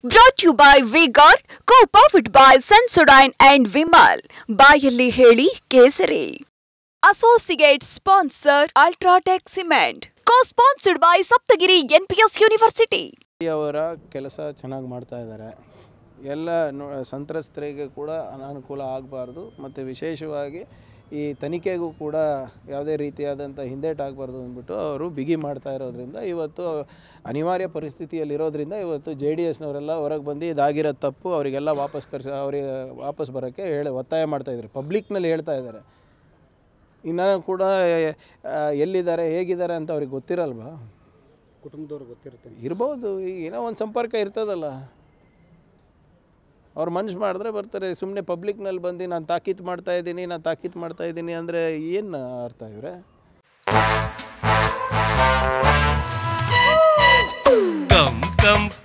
Brought to you by V-Guard, co-powered by Sensodyne and Vimal. ಬಾಯಲ್ಲಿ ಹೇಳಿ ಕೇಸರಿ. Associate sponsor Ultratech Cement. Co-sponsored by Saptagiri NPS University. ಅವರ ಕೆಲಸ ಚೆನ್ನಾಗಿ ಮಾಡ್ತಾ ಇದ್ದಾರೆ. ಎಲ್ಲ ಸಂತ್ರಸ್ತರಿಗೆ ಕೂಡ ಅನಾನುಕೂಲ ಆಗಬಾರ್ದು ಮತ್ತು ವಿಶೇಷವಾಗಿ ಈ ತನಿಖೆಗೂ ಕೂಡ ಯಾವುದೇ ರೀತಿಯಾದಂಥ ಹಿಂದೇಟಾಗಬಾರ್ದು ಅಂದ್ಬಿಟ್ಟು ಅವರು ಬಿಗಿ ಮಾಡ್ತಾ ಇರೋದ್ರಿಂದ ಇವತ್ತು ಅನಿವಾರ್ಯ ಪರಿಸ್ಥಿತಿಯಲ್ಲಿರೋದ್ರಿಂದ ಇವತ್ತು JDSನವರೆಲ್ಲ ಹೊರಗೆ ಬಂದು ಇದಾಗಿರೋ ತಪ್ಪು ಅವರಿಗೆಲ್ಲ ಅವರಿಗೆ ವಾಪಸ್ ಬರೋಕ್ಕೆ ಒತ್ತಾಯ ಮಾಡ್ತಾಯಿದ್ದಾರೆ, ಪಬ್ಲಿಕ್ನಲ್ಲಿ ಹೇಳ್ತಾ ಇದ್ದಾರೆ. ಇನ್ನೂ ಕೂಡ ಎಲ್ಲಿದ್ದಾರೆ ಹೇಗಿದ್ದಾರೆ ಅಂತ ಅವ್ರಿಗೆ ಗೊತ್ತಿರಲ್ವಾ? ಕುಟುಂಬದವ್ರು ಗೊತ್ತಿರುತ್ತೆ, ಇರ್ಬೋದು, ಈಗ ಏನೋ ಒಂದು ಸಂಪರ್ಕ ಇರ್ತದಲ್ಲ, ಅವ್ರು ಮನ್ಸು ಮಾಡಿದ್ರೆ ಬರ್ತಾರೆ. ಸುಮ್ಮನೆ ಪಬ್ಲಿಕ್ನಲ್ಲಿ ಬಂದು ನಾನು ತಾಕೀತು ಮಾಡ್ತಾಯಿದ್ದೀನಿ ಅಂದರೆ ಏನು ಅರ್ಥ ಇವರೇ?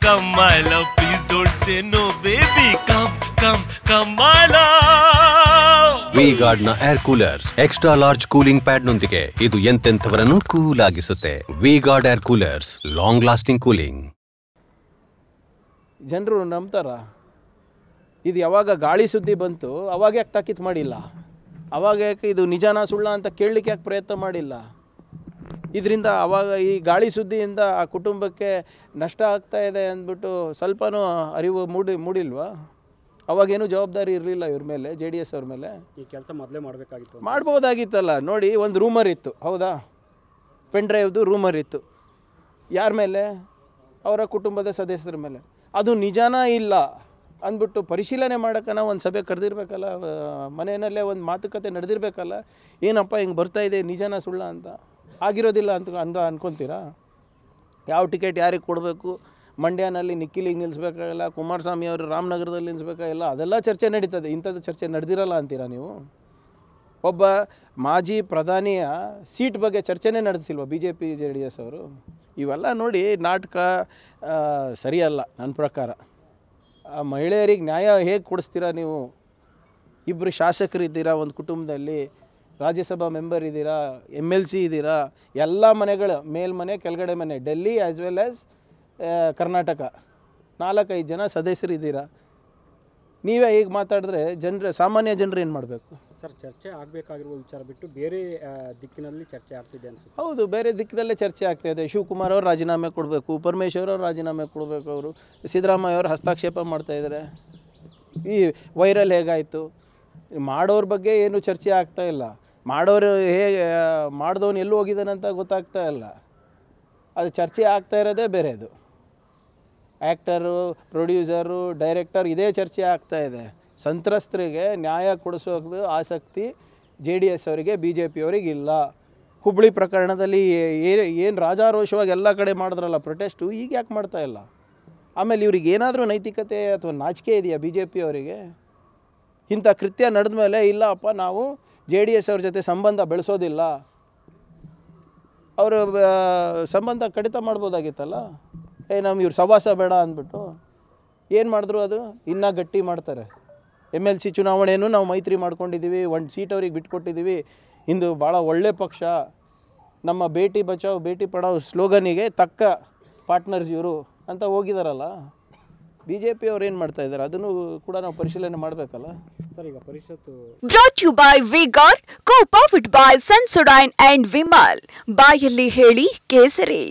Come my love, please don't say no baby, come my love. V-Guard ನ air coolers extra large cooling pad ನೊಂದಿಗೆ ಇದು ಎಂತೆಂಥವರನ್ನು ಕೂಲ್ ಆಗಿಸುತ್ತೆ. V-Guard air coolers, long lasting cooling. ಜನರು ನಂಬ್ತಾರ? ಇದು ಯಾವಾಗ ಗಾಳಿ ಸುದ್ದಿ ಬಂತು ಅವಾಗ ಯಾಕೆ ತಾಕೀತು ಮಾಡಿಲ್ಲ? ಅವಾಗ ಯಾಕೆ ಇದು ನಿಜಾನ ಸುಳ್ಳ ಅಂತ ಕೇಳಲಿಕ್ಕೆ ಯಾಕೆ ಪ್ರಯತ್ನ ಮಾಡಿಲ್ಲ? ಇದರಿಂದ ಅವಾಗ ಈ ಗಾಳಿ ಸುದ್ದಿಯಿಂದ ಆ ಕುಟುಂಬಕ್ಕೆ ನಷ್ಟ ಆಗ್ತಾ ಇದೆ ಅಂದ್ಬಿಟ್ಟು ಸ್ವಲ್ಪನೂ ಅರಿವು ಮೂಡಿಲ್ವಾ? ಅವಾಗೇನು ಜವಾಬ್ದಾರಿ ಇರಲಿಲ್ಲ ಇವ್ರ ಮೇಲೆ, JDS ಅವ್ರ ಮೇಲೆ. ಈ ಕೆಲಸ ಮೊದಲೇ ಮಾಡ್ಬೋದಾಗಿತ್ತಲ್ಲ. ನೋಡಿ, ಒಂದು ರೂಮರ್ ಇತ್ತು, ಹೌದಾ? ಪೆನ್ ಡ್ರೈವ್ದು ರೂಮರ್ ಇತ್ತು. ಯಾರ ಮೇಲೆ? ಅವರ ಕುಟುಂಬದ ಸದಸ್ಯರ ಮೇಲೆ. ಅದು ನಿಜಾನ ಇಲ್ಲ ಅಂದ್ಬಿಟ್ಟು ಪರಿಶೀಲನೆ ಮಾಡೋಕ್ಕನ ಒಂದು ಸಭೆ ಕರೆದಿರ್ಬೇಕಲ್ಲ, ಮನೆಯಲ್ಲೇ ಒಂದು ಮಾತುಕತೆ ನಡೆದಿರ್ಬೇಕಲ್ಲ. ಏನಪ್ಪ ಹಿಂಗೆ ಬರ್ತಾಯಿದೆ, ನಿಜಾನ ಸುಳ್ಳ ಅಂತ? ಆಗಿರೋದಿಲ್ಲ ಅಂತ ಅನ್ಕೊತೀರಾ? ಯಾವ ಟಿಕೆಟ್ ಯಾರಿಗೆ ಕೊಡಬೇಕು, ಮಂಡ್ಯನಲ್ಲಿ ನಿಖಿಲಿಗೆ ನಿಲ್ಲಿಸ್ಬೇಕಾಗಲ್ಲ, ಕುಮಾರಸ್ವಾಮಿ ಅವರು ರಾಮನಗರದಲ್ಲಿ ನಿಲ್ಲಿಸ್ಬೇಕಾಗಿಲ್ಲ, ಅದೆಲ್ಲ ಚರ್ಚೆ ನಡೀತದೆ. ಇಂಥದ್ದು ಚರ್ಚೆ ನಡೆದಿರಲ್ಲ ಅಂತೀರಾ ನೀವು? ಒಬ್ಬ ಮಾಜಿ ಪ್ರಧಾನಿಯ ಸೀಟ್ ಬಗ್ಗೆ ಚರ್ಚೆನೇ ನಡೆಸಿಲ್ವ BJP JDS ಅವರು? ಇವೆಲ್ಲ ನೋಡಿ ನಾಟಕ ಸರಿಯಲ್ಲ ನನ್ನ ಪ್ರಕಾರ. ಆ ಮಹಿಳೆಯರಿಗೆ ನ್ಯಾಯ ಹೇಗೆ ಕೊಡಿಸ್ತೀರಾ ನೀವು? ಇಬ್ಬರು ಶಾಸಕರಿದ್ದೀರಾ ಒಂದು ಕುಟುಂಬದಲ್ಲಿ, ರಾಜ್ಯಸಭಾ ಮೆಂಬರ್ ಇದ್ದೀರಾ, MLC ಇದ್ದೀರಾ, ಎಲ್ಲ ಮನೆಗಳು, ಮೇಲ್ಮನೆ ಕೆಳಗಡೆ ಮನೆ, Delhi as well as Karnataka, 4-5 ಜನ ಸದಸ್ಯರಿದ್ದೀರಾ. ನೀವೇ ಹೀಗೆ ಮಾತಾಡಿದ್ರೆ ಸಾಮಾನ್ಯ ಜನರು ಏನು ಮಾಡಬೇಕು? ಸರ್, ಚರ್ಚೆ ಆಗಬೇಕಾಗಿರುವ ವಿಚಾರ ಬಿಟ್ಟು ಬೇರೆ ದಿಕ್ಕಿನಲ್ಲಿ ಚರ್ಚೆ ಆಗ್ತಿದೆ ಅನ್ಸುತ್ತೆ. ಹೌದು, ಬೇರೆ ದಿಕ್ಕಿನಲ್ಲೇ ಚರ್ಚೆ ಆಗ್ತಾಯಿದೆ. ಶಿವಕುಮಾರ್ ಅವರು ರಾಜೀನಾಮೆ ಕೊಡಬೇಕು, ಪರಮೇಶ್ವರ್ ಅವರು ರಾಜೀನಾಮೆ ಕೊಡಬೇಕು, ಅವರು ಸಿದ್ದರಾಮಯ್ಯ ಅವರು ಹಸ್ತಕ್ಷೇಪ ಮಾಡ್ತಾಯಿದ್ದಾರೆ. ಈ ವೈರಲ್ ಹೇಗಾಯಿತು? ಮಾಡೋರ ಬಗ್ಗೆ ಏನು ಚರ್ಚೆ ಆಗ್ತಾಯಿಲ್ಲ. ಮಾಡೋರು ಹೇಗೆ ಮಾಡಿದವನು ಎಲ್ಲೂ ಹೋಗಿದ್ದಾನಂತ ಗೊತ್ತಾಗ್ತಾ ಇಲ್ಲ. ಅದು ಚರ್ಚೆ ಆಗ್ತಾ ಇರೋದೇ ಬೇರೆದು. ಆ್ಯಕ್ಟರು, ಪ್ರೊಡ್ಯೂಸರು, ಡೈರೆಕ್ಟರ್, ಇದೇ ಚರ್ಚೆ ಆಗ್ತಾಯಿದೆ. ಸಂತ್ರಸ್ತರಿಗೆ ನ್ಯಾಯ ಕೊಡಿಸೋದು ಆಸಕ್ತಿ JDS ಅವರಿಗೆ, BJP ಅವರಿಗೆ ಇಲ್ಲ. ಹುಬ್ಬಳ್ಳಿ ಪ್ರಕರಣದಲ್ಲಿ ಏನು ರಾಜಾರೋಷವಾಗಿ ಎಲ್ಲ ಕಡೆ ಮಾಡಿದ್ರಲ್ಲ ಪ್ರೊಟೆಸ್ಟು, ಈಗ ಯಾಕೆ ಮಾಡ್ತಾಯಿಲ್ಲ? ಆಮೇಲೆ ಇವ್ರಿಗೆ ಏನಾದರೂ ನೈತಿಕತೆ ಅಥವಾ ನಾಚಿಕೆ ಇದೆಯಾ BJP ಅವರಿಗೆ? ಇಂಥ ಕೃತ್ಯ ನಡೆದ ಮೇಲೆ ಇಲ್ಲಪ್ಪ ನಾವು JDS ಅವ್ರ ಜೊತೆ ಸಂಬಂಧ ಬೆಳೆಸೋದಿಲ್ಲ, ಅವರು ಸಂಬಂಧ ಕಡಿತ ಮಾಡ್ಬೋದಾಗಿತ್ತಲ್ಲ. ನಮ್ಗೆ ಇವ್ರು ಸವಾಸ ಬೇಡ ಅಂದ್ಬಿಟ್ಟು ಏನು ಮಾಡಿದ್ರು? ಅದು ಇನ್ನೂ ಗಟ್ಟಿ ಮಾಡ್ತಾರೆ. MLC ಚುನಾವಣೆಯೂ ನಾವು ಮೈತ್ರಿ ಮಾಡ್ಕೊಂಡಿದ್ದೀವಿ, 1 ಸೀಟ್ ಅವ್ರಿಗೆ ಬಿಟ್ಕೊಟ್ಟಿದ್ದೀವಿ, ಇಂದು ಭಾಳ ಒಳ್ಳೆ ಪಕ್ಷ, ನಮ್ಮ ಬೇಟಿ ಬಚಾವ್ ಬೇಟಿ ಪಡಾವ್ ಸ್ಲೋಗನಿಗೆ ತಕ್ಕ ಪಾರ್ಟ್ನರ್ಸ್ ಇವರು ಅಂತ ಹೋಗಿದಾರಲ್ಲ. BJP ಅವ್ರು ಏನು ಮಾಡ್ತಾ ಇದ್ದಾರೆ ಅದನ್ನು ಕೂಡ ನಾವು ಪರಿಶೀಲನೆ ಮಾಡಬೇಕಲ್ಲ. ಸರ್, ಈಗ ಪರಿಷತ್ತು Brought to you by V-Guard, co-powered by Sensodyne and Vimal. ಬಾಯಲ್ಲಿ ಹೇಳಿ ಕೇಸರಿ.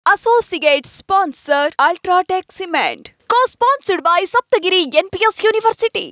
Associate sponsor Ultratech Cement. Co-sponsored by Saptagiri NPS University.